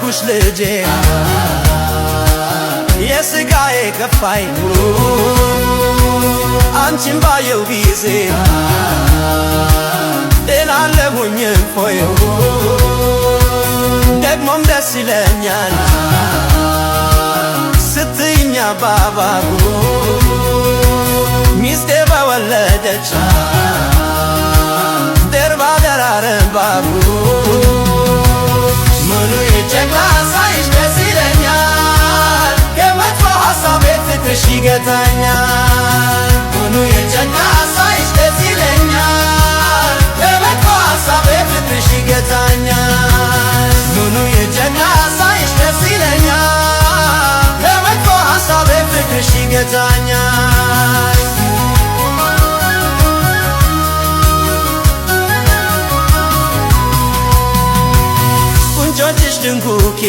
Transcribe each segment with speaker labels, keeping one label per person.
Speaker 1: ወለድኩሽ ልጄ የሥጋዬ ከፋይ አንቺን ባየው ጊዜ እላለሁኝ እፎይ ደግሞም ደስ ይለኛል ስትይኝ አባባ ሚስቴ በወለደች ደርባ ደራረባ ምኑ የጨቅላ ሳይሽ ደስ ይለኛል የመጥፎ ሐሳቤ ፍቅርሽ ይገታኛል ምኑ የጨቅላ ሳይሽ ደስ ይለኛል የመጥፎ ሐሳቤ ፍቅርሽ ይገታኛል ምኑ የጨቅላ ሳይሽ ደስ ይለኛል የመጥፎ ሐሳቤ ፍቅርሽ ይገታኛል ቁንጮችሽ ድንጉኬ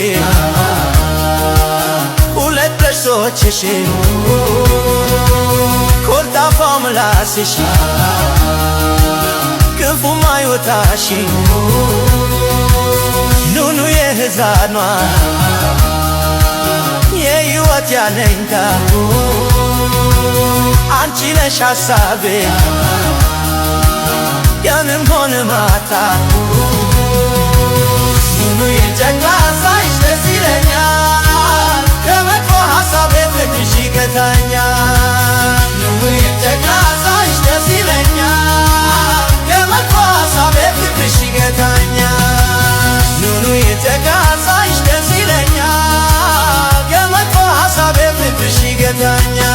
Speaker 1: ሁለት ጥርሶችሽ ኮልታፋው ምላስሽ ክፉ ማይወጣሽ ኑኑ የሕፃኗ የሕይወት ያለኝታ አንቺ ነሽ ሐሳቤ ቀንም ሆነ ማታ ምኑ የጨቅላ ሳይሽ ደስ ይለኛል ከመጥፎ ሐሳቤ ፍቅርሽ ይገታኛል ምኑ የጨቅላ ሳይሽ ደስ ይለኛል ከመጥፎ ሐሳቤ ፍቅርሽ ይገታኛል ምኑ የጨቅላ ሳይሽ ደስ ይለኛል ከመጥፎ ሐሳቤ ፍቅርሽ ይገታኛል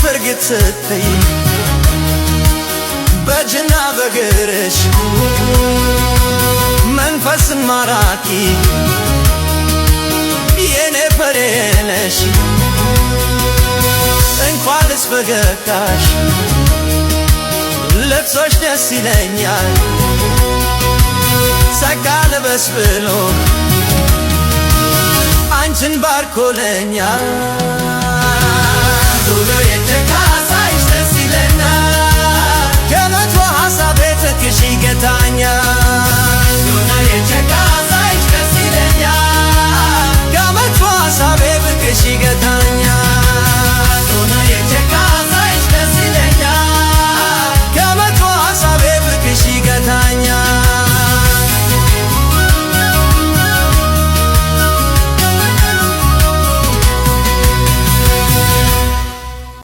Speaker 1: ፍርግት ስትይ በእጅና በእግርሽ መንፈስን ማራኪ የኔ ፍሬ ነሽ እንኳንስ ፈገግታሽ ልብሶሽ ደስ ይለኛል ጸጋ ልበስ ብሎ አንቺን ባርኮለኛል ኑኑ የጨቅላ